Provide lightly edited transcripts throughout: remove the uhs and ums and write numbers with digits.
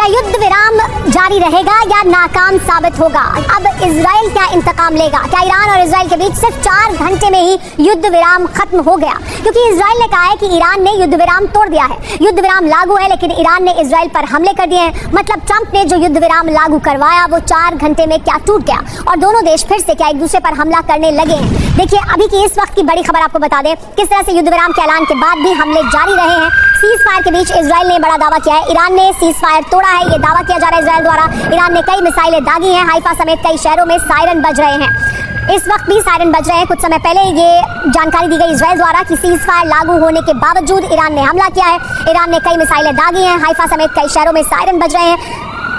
युद्ध विराम जारी रहेगा या नाकाम साबित होगा? अब इजराइल क्या इंतकाम लेगा? क्या ईरान और इजराइल के बीच सिर्फ 4 घंटे में ही युद्ध विराम खत्म हो गया? क्योंकि इजराइल ने कहा है कि ईरान ने युद्ध विराम तोड़ दिया है, युद्ध विराम लागू है, लेकिन ईरान ने इजराइल पर हमले कर दिए हैं। मतलब ट्रंप ने जो युद्ध विराम लागू करवाया वो 4 घंटे में क्या टूट गया और दोनों देश फिर से क्या एक दूसरे पर हमला करने लगे हैं? देखिए अभी की इस वक्त की बड़ी खबर आपको बता दें, किस तरह से युद्ध विराम के ऐलान के बाद भी हमले जारी रहे हैं। सीज फायर के बीच इजराइल ने बड़ा दावा किया है, ईरान ने सीज फायर तोड़ा है, ये दावा किया जा रहा है इजराइल द्वारा। ईरान ने कई मिसाइलें दागी हैं, हाइफा समेत कई शहरों में सायरन बज रहे हैं। इस वक्त भी सायरन बज रहे हैं। कुछ समय पहले ये जानकारी दी गई इजराइल द्वारा कि सीज फायर लागू होने के बावजूद ईरान ने हमला किया है। ईरान ने कई मिसाइलें दागी हैं, हाइफा समेत कई शहरों में सायरन बज रहे हैं।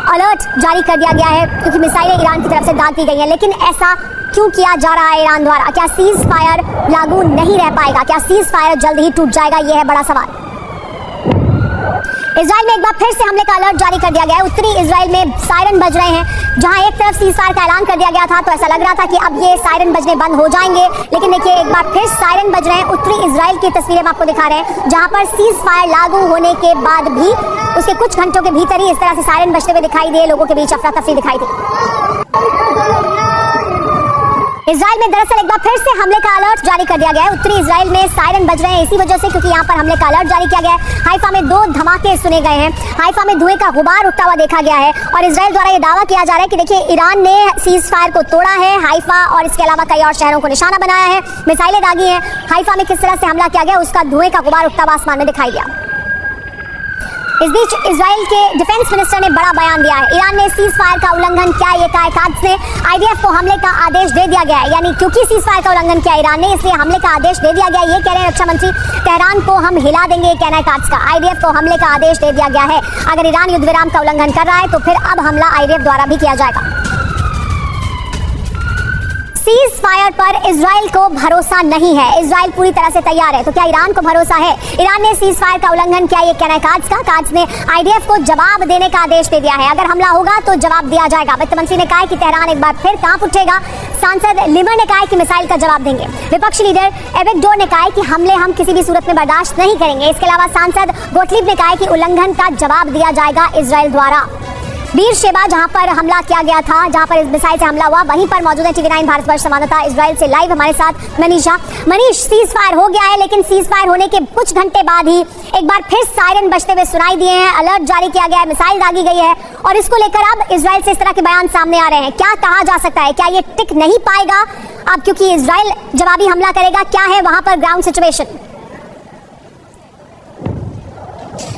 अलर्ट जारी कर दिया गया है क्योंकि मिसाइलें ईरान की तरफ से दाग दी गई हैं। लेकिन ऐसा क्यों किया जा रहा है ईरान द्वारा? क्या सीज फायर लागू नहीं रह पाएगा? क्या सीज फायर जल्द ही टूट जाएगा? यह है बड़ा सवाल। इजराइल में एक बार फिर से हमले का अलर्ट जारी कर दिया गया है। उत्तरी इजराइल में सायरन बज रहे हैं। जहां एक तरफ सीज फायर का ऐलान कर दिया गया था तो ऐसा लग रहा था कि अब ये सायरन बजने बंद हो जाएंगे, लेकिन देखिए एक बार फिर सायरन बज रहे हैं। उत्तरी इजराइल की तस्वीरें हम आपको दिखा रहे हैं जहां पर सीज फायर लागू होने के बाद भी उसके कुछ घंटों के भीतर ही इस तरह से सायरन बजते हुए दिखाई दिए, लोगों के बीच अफरा तफरी दिखाई दी। इजराइल में दरअसल एक बार फिर से हमले का अलर्ट जारी कर दिया गया है। उत्तरी इजराइल में सायरन बज रहे हैं इसी वजह से क्योंकि यहाँ पर हमले का अलर्ट जारी किया गया है। हाइफा में 2 धमाके सुने गए हैं, हाइफा में धुएं का गुबार उठता हुआ देखा गया है और इजराइल द्वारा ये दावा किया जा रहा है कि देखिए ईरान ने सीज फायर को तोड़ा है, हाइफा और इसके अलावा कई और शहरों को निशाना बनाया है, मिसाइलें दागी हैं। हाइफा में किस तरह से हमला किया गया उसका धुएं का गुबार उठता हुआ आसमान में दिखाई दिया। इस बीच इजराइल के डिफेंस मिनिस्टर ने बड़ा बयान दिया है। ईरान ने सीज फायर का उल्लंघन किया, ये कहा काद्स ने। आईडीएफ को हमले का आदेश दे दिया गया है, यानी क्योंकि सीज फायर का उल्लंघन किया ईरान ने इसलिए हमले का आदेश दे दिया गया है। ये कह रहे हैं रक्षा मंत्री, तेहरान को हम हिला देंगे, ये कहना है काद्स का। आईडीएफ को हमले का आदेश दे दिया गया है। अगर ईरान युद्ध विराम का उल्लंघन कर रहा है तो फिर अब हमला आईडीएफ द्वारा भी किया जाएगा। सीज फायर पर इजराइल को भरोसा नहीं है, इजराइल पूरी तरह से तैयार है। तो क्या ईरान को भरोसा है? ईरान ने सीज फायर का उल्लंघन किया, ये कहना है काद्स का। काद्स ने आईडीएफ को जवाब देने का आदेश दे दिया है। अगर हमला होगा तो जवाब दिया जाएगा। वित्त मंत्री ने कहा है कि तेहरान एक बार फिर कांप उठेगा। सांसद लिमर ने कहा है कि मिसाइल का जवाब देंगे। विपक्षी लीडर एविगडोर ने कहा है कि हमले हम किसी भी सूरत में बर्दाश्त नहीं करेंगे। इसके अलावा सांसद गोटलीब ने कहा है कि उल्लंघन का जवाब दिया जाएगा इजराइल द्वारा। बीर शेबा जहां पर हमला किया गया था, जहां पर इस मिसाइल से हमला हुआ, वहीं पर मौजूद है टीवी 9 भारतवर्ष संवाददाता इजराइल से लाइव हमारे साथ मनीषा। मनीष, सीज फायर हो गया है लेकिन सीज फायर होने के कुछ घंटे बाद ही एक बार फिर सायरन बजते हुए सुनाई दिए हैं, अलर्ट जारी किया गया है, मिसाइल दागी गई है और इसको लेकर अब इजराइल से इस तरह के बयान सामने आ रहे हैं। क्या कहा जा सकता है? क्या ये टिक नहीं पाएगा अब क्योंकि इजराइल जवाबी हमला करेगा? क्या है वहां पर ग्राउंड सिचुएशन?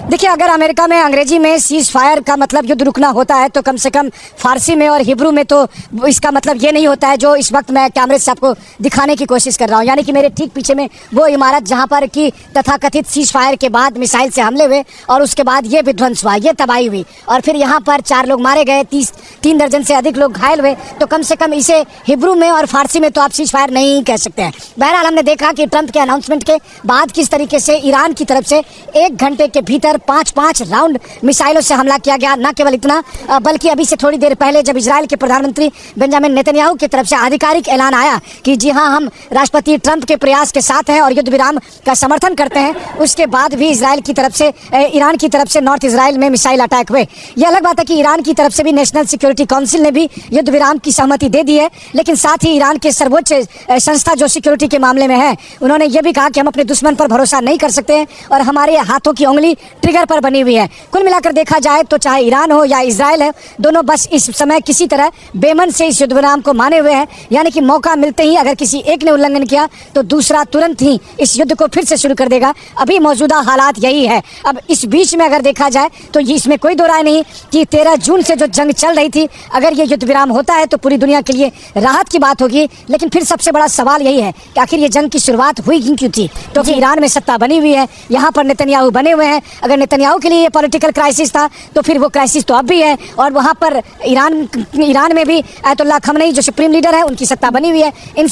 देखिए, अगर अमेरिका में अंग्रेजी में सीज फायर का मतलब युद्ध रुकना होता है तो कम से कम फारसी में और हिब्रू में तो इसका मतलब ये नहीं होता है जो इस वक्त मैं कैमरे से आपको दिखाने की कोशिश कर रहा हूँ। यानी कि मेरे ठीक पीछे में वो इमारत जहाँ पर कि तथाकथित सीज फायर के बाद मिसाइल से हमले हुए और उसके बाद ये विध्वंस हुआ, ये तबाही हुई और फिर यहाँ पर 4 लोग मारे गए, 3 दर्जन से अधिक लोग घायल हुए। तो कम से कम इसे हिब्रू में और फारसी में तो आप सीज फायर नहीं कह सकते हैं। बहरहाल हमने देखा कि ट्रंप के अनाउंसमेंट के बाद किस तरीके से ईरान की तरफ से 1 घंटे के भीतर 5 राउंड मिसाइलों से हमला किया गया। न केवल इतना बल्कि अभी से थोड़ी देर पहले जब इजराइल के प्रधानमंत्री बेंजामिन नेतन्याहू की तरफ से आधिकारिक ऐलान आया कि जी हां, हम राष्ट्रपति ट्रंप के प्रयास के साथ हैं और युद्ध विराम का समर्थन करते हैं, उसके बाद भी इजराइल की तरफ से ईरान की तरफ से नॉर्थ इजराइल में मिसाइल अटैक हुए। यह अलग बात है कि ईरान की तरफ से भी नेशनल सिक्योरिटी काउंसिल ने भी युद्ध विराम की सहमति दे दी है, लेकिन साथ ही ईरान के सर्वोच्च संस्था जो सिक्योरिटी के मामले में है उन्होंने ये भी कहा कि हम अपने दुश्मन पर भरोसा नहीं कर सकते और हमारे हाथों की उंगली ट्रिगर पर बनी हुई है। कुल मिलाकर देखा जाए तो चाहे ईरान हो या इजराइल है, दोनों बस इस समय किसी तरह बेमन से इस युद्ध विराम को माने हुए हैं। यानी कि मौका मिलते ही अगर किसी एक ने उल्लंघन किया तो दूसरा तुरंत ही इस युद्ध को फिर से शुरू कर देगा। अभी मौजूदा हालात यही है। अब इस बीच में अगर देखा जाए तो इसमें कोई दो राय नहीं कि 13 जून से जो जंग चल रही थी, अगर ये युद्ध विराम होता है तो पूरी दुनिया के लिए राहत की बात होगी। लेकिन फिर सबसे बड़ा सवाल यही है कि आखिर ये जंग की शुरुआत हुई क्यों थी? तो ईरान में सत्ता बनी हुई है, यहाँ पर नेतन्याहू बने हुए हैं। अगर नेतन्याहू के लिए ये पॉलिटिकल क्राइसिस था तो फिर वो क्राइसिस तो अब भी है और वहाँ पर ईरान में भी अयतुल्लाह खमनेई जो सुप्रीम लीडर है उनकी सत्ता बनी हुई है। इन